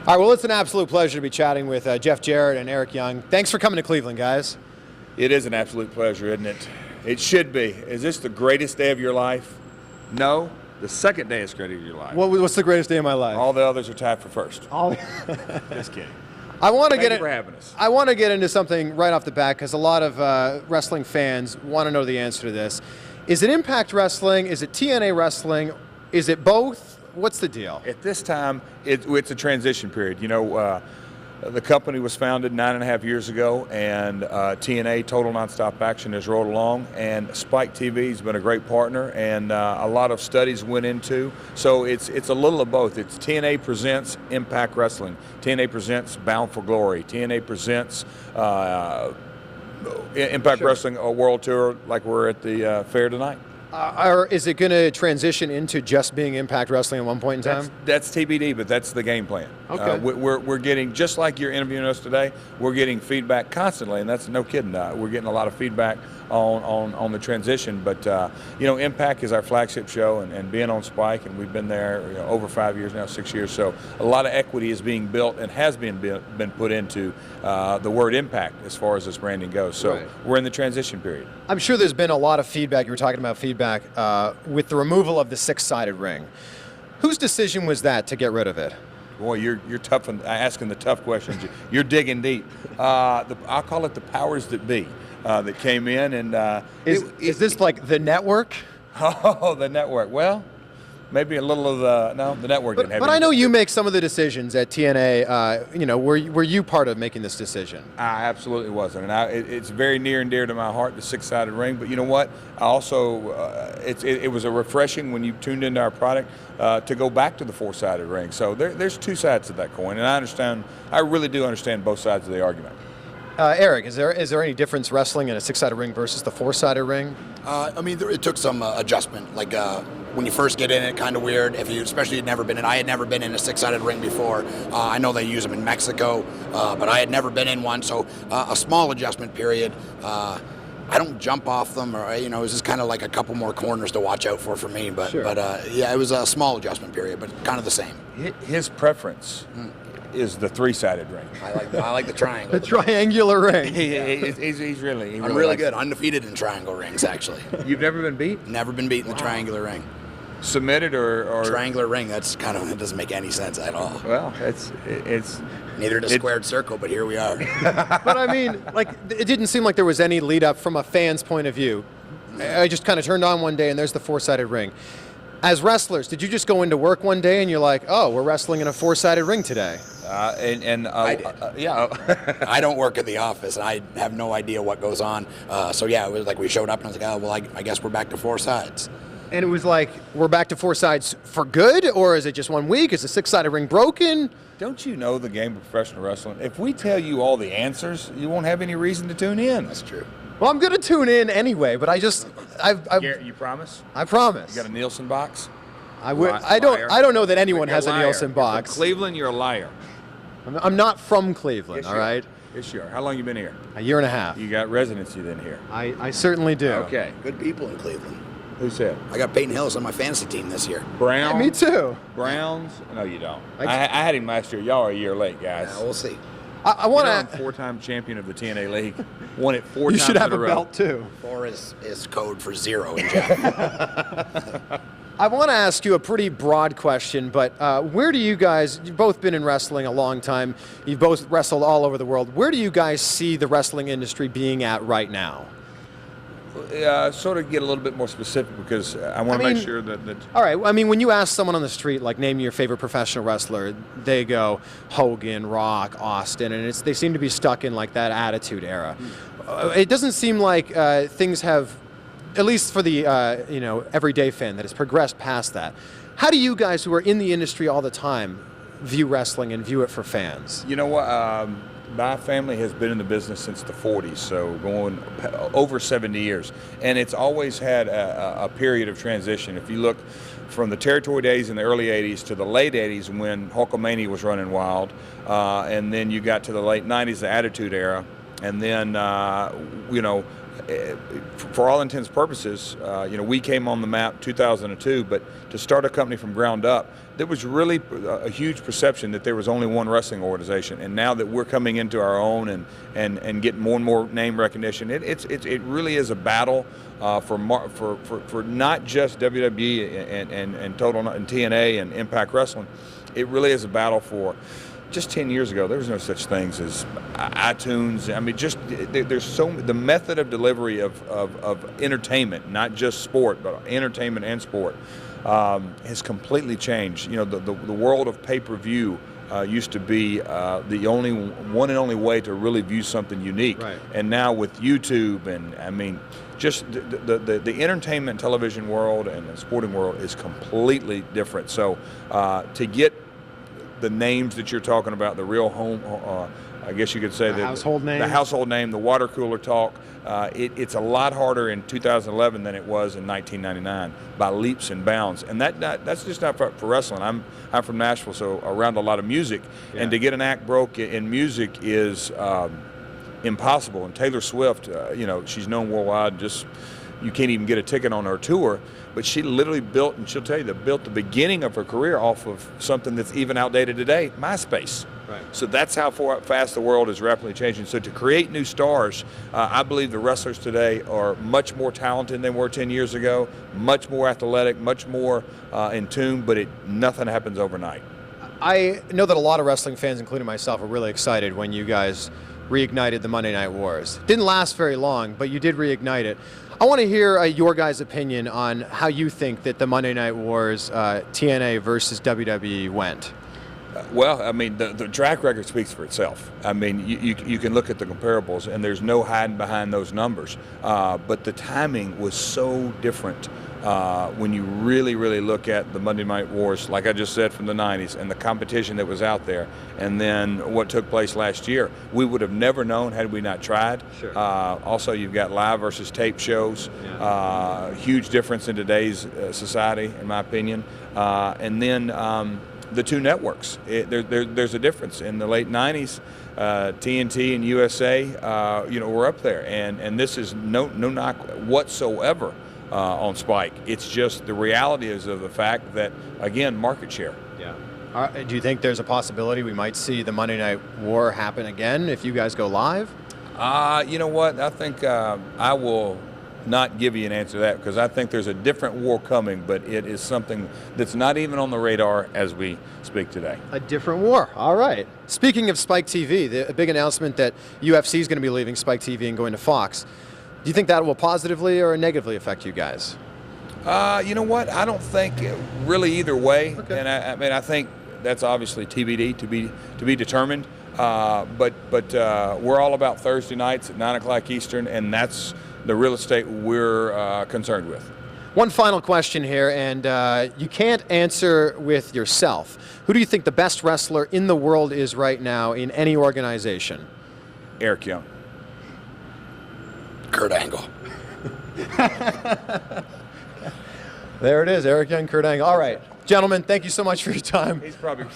All right, well, it's an absolute pleasure to be chatting with Jeff Jarrett and Eric Young. Thanks for coming to Cleveland, guys. It is an absolute pleasure, isn't it? It should be. Is this the greatest day of your life? No. The second day is great of your life. What's the greatest day of my life? All the others are tied for first. Just kidding. I want to Thank you for having us. I want to get into something right off the bat because a lot of wrestling fans want to know the answer to this. Is it Impact Wrestling? Is it TNA Wrestling? Is it both? What's the deal? At this time, it's a transition period. You know, the company was founded 9.5 years ago, and TNA, Total Nonstop Action, has rolled along, and Spike TV has been a great partner, and a lot of studies went into. So it's a little of both. It's TNA presents Impact Wrestling. TNA presents Bound for Glory. TNA presents Impact Wrestling a World Tour, like we're at the fair tonight. Or is it going to transition into just being Impact Wrestling at one point in time? That's TBD, but that's the game plan. Okay. We're getting, just like you're interviewing us today, we're getting feedback constantly, and that's no kidding. We're getting a lot of feedback on the transition, but you know, Impact is our flagship show, and being on Spike, and we've been there over 5 years now, 6 years, so a lot of equity is being built and has been put into the word Impact as far as this branding goes. So right. We're in the transition period. I'm sure there's been a lot of feedback. You were talking about feedback with the removal of the six-sided ring. Whose decision was that to get rid of it? Boy, you're tough on asking the tough questions. You're digging deep. I'll call it the powers that be that came in, and is this like the network? Oh, the network. Well, maybe a little of the network didn't have. But I know you make some of the decisions at TNA. You know, were you part of making this decision? I absolutely wasn't, and it's very near and dear to my heart, the six-sided ring. But you know what? I also, it was a refreshing when you tuned into our product to go back to the four-sided ring. So there's two sides to that coin, and I really do understand both sides of the argument. Eric, is there any difference wrestling in a six-sided ring versus the four-sided ring? I mean, it took some adjustment. Like when you first get in it, kind of weird. Especially had never been in. I had never been in a six-sided ring before. I know they use them in Mexico, but I had never been in one. So a small adjustment period. I don't jump off them, or it was just kind of like a couple more corners to watch out for me. But sure. Yeah, it was a small adjustment period, but kind of the same. His preference is the three-sided ring. I like the triangle. The triangular ring. He's really. I'm really good. Undefeated in triangle rings, actually. You've never been beat? Never been beat in the triangular ring. Submitted or triangular ring? It doesn't make any sense at all. Well, it's neither does squared circle, but here we are. But I mean, like, it didn't seem like there was any lead up from a fan's point of view. I just kind of turned on one day and there's the four-sided ring. As wrestlers, did you just go into work one day and you're like, oh, we're wrestling in a four-sided ring today? I did. Yeah. I don't work at the office, and I have no idea what goes on. So yeah, it was like we showed up and I was like, oh, well, I guess we're back to four sides. And it was like, we're back to four sides for good, or is it just 1 week? Is the six-sided ring broken? Don't you know the game of professional wrestling? If we tell you all the answers, you won't have any reason to tune in. That's true. Well, I'm going to tune in anyway, but Garrett, you promise? I promise. You got a Nielsen box? I don't know that anyone has a Nielsen box. From Cleveland, you're a liar. I'm not from Cleveland, yes, all right? Yes, you are. How long you been here? A year and a half. You got residency then here? I certainly do. Okay. Good people in Cleveland. Who said? I got Peyton Hillis on my fantasy team this year. Browns? Yeah, me too. Browns? No, you don't. I had him last year. Y'all are a year late, guys. Yeah, we'll see. I want to. I'm four-time champion of the TNA League. Won it 4 times in a row. You should have a belt too. 4 is code for 0 in Jeff. I want to ask you a pretty broad question, but where do you guys, you've both been in wrestling a long time, you've both wrestled all over the world, where do you guys see the wrestling industry being at right now? Sort of get a little bit more specific because I want to make sure that... All right, I mean, when you ask someone on the street, like, name your favorite professional wrestler, they go Hogan, Rock, Austin, and they seem to be stuck in, like, that attitude era. It doesn't seem like things have, at least for the everyday fan, that has progressed past that. How do you guys who are in the industry all the time view wrestling and view it for fans? You know what? My family has been in the business since the 40s, so going over 70 years. And it's always had a period of transition. If you look from the territory days in the early 80s to the late 80s when Hulkamania was running wild, and then you got to the late 90s, the Attitude Era, and then, for all intents and purposes, we came on the map 2002, but to start a company from ground up, there was really a huge perception that there was only one wrestling organization. And now that we're coming into our own and getting more and more name recognition, it really is a battle for not just WWE and Total and TNA and Impact Wrestling. It really is a battle for. Just 10 years ago, there was no such things as iTunes. I mean, there's the method of delivery of entertainment, not just sport, but entertainment and sport, has completely changed. The world of pay-per-view used to be the only one and only way to really view something unique. Right. And now with YouTube and I mean, just the entertainment television world and the sporting world is completely different. So to get the names that you're talking about, the real home, I guess you could say the household name. The household name, the water cooler talk. It's a lot harder in 2011 than it was in 1999 by leaps and bounds. And that's just not for wrestling. I'm from Nashville, so around a lot of music, and to get an act broke in music is impossible. And Taylor Swift, she's known worldwide. Just you can't even get a ticket on her tour. But she literally built, and she'll tell you, built the beginning of her career off of something that's even outdated today, MySpace. Right. So that's how fast the world is rapidly changing. So to create new stars, I believe the wrestlers today are much more talented than they were 10 years ago, much more athletic, much more in tune, but nothing happens overnight. I know that a lot of wrestling fans, including myself, are really excited when you guys reignited the Monday Night Wars. Didn't last very long, but you did reignite it. I want to hear your guys' opinion on how you think that the Monday Night Wars TNA versus WWE went. Well, I mean, the track record speaks for itself. I mean, you can look at the comparables, and there's no hiding behind those numbers. But the timing was so different when you really, really look at the Monday Night Wars, like I just said, from the 90s, and the competition that was out there, and then what took place last year. We would have never known had we not tried. Sure. Also, you've got live versus tape shows. Yeah. Huge difference in today's society, in my opinion. And then the two networks. There's a difference. In the late 90s, TNT and USA, were up there, and this is no knock whatsoever on Spike. It's just the reality is of the fact that, again, market share. Yeah. Do you think there's a possibility we might see the Monday Night War happen again if you guys go live? You know what? I think I will not give you an answer to that, because I think there's a different war coming, but it is something that's not even on the radar as we speak today. A different war. All right. Speaking of Spike TV, the big announcement that UFC is going to be leaving Spike TV and going to Fox. Do you think that will positively or negatively affect you guys? You know what? I don't think really either way. Okay. And I think that's obviously TBD, to be determined. But we're all about Thursday nights at 9 o'clock Eastern, and that's the real estate we're concerned with. One final question here, and you can't answer with yourself. Who do you think the best wrestler in the world is right now in any organization? Eric Young. Kurt Angle. There it is, Eric Young, Kurt Angle. All right, gentlemen, thank you so much for your time. He's probably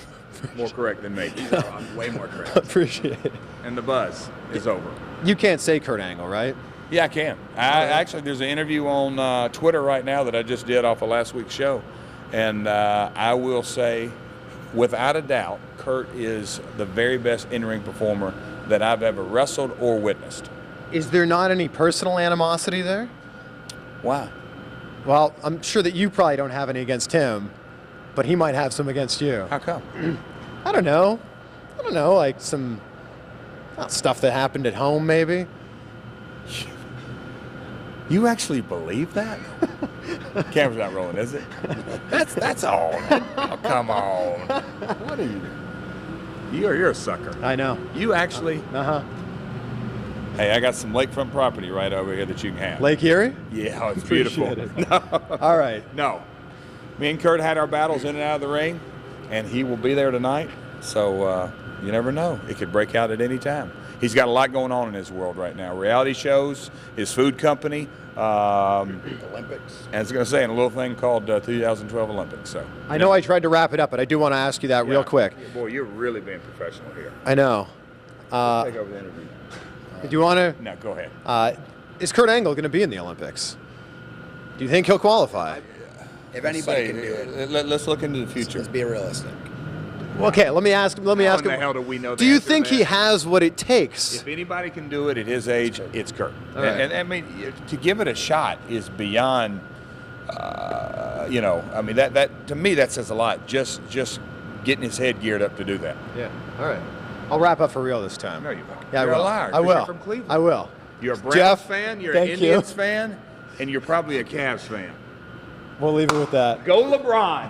more correct than me. I'm way more correct. Appreciate it. And the buzz is over. You can't say Kurt Angle, right? Yeah, I can. Actually, there's an interview on Twitter right now that I just did off of last week's show. And I will say, without a doubt, Kurt is the very best in-ring performer that I've ever wrestled or witnessed. Is there not any personal animosity there? Why? Well, I'm sure that you probably don't have any against him, but he might have some against you. How come? I don't know, like some stuff that happened at home, maybe. You actually believe that? Camera's not rolling, is it? That's all. Oh, come on. What are you? You're a sucker. I know. You actually. Uh-huh. Hey, I got some lakefront property right over here that you can have. Lake Erie? Yeah, oh, it's beautiful. Appreciate it. No. All right. No. Me and Kurt had our battles in and out of the ring, and he will be there tonight. So you never know. It could break out at any time. He's got a lot going on in his world right now. Reality shows, his food company. Olympics. And I was going to say, and a little thing called 2012 Olympics. So I know I tried to wrap it up, but I do want to ask you that real quick. Boy, you're really being professional here. I know. Take over the interview. Do you want to? No, go ahead. Is Kurt Angle going to be in the Olympics? Do you think he'll qualify? If anybody can do it, Let's look into the future. let's be realistic. Well, okay, let me ask him. How in the hell do we know the Do you answer to think he that? has what it takes? If anybody can do it at his age, it's Kurt. All right. And I mean, to give it a shot is beyond. You know, I mean that to me that says a lot. Just getting his head geared up to do that. Yeah. All right. I'll wrap up for real this time. No, you won't. Yeah, You're I a will. liar, I 'cause will. you're from Cleveland. I will. You're a Browns Jeff, fan. You're thank an you. Indians fan, and you're probably a Cavs fan. We'll leave it with that. Go LeBron.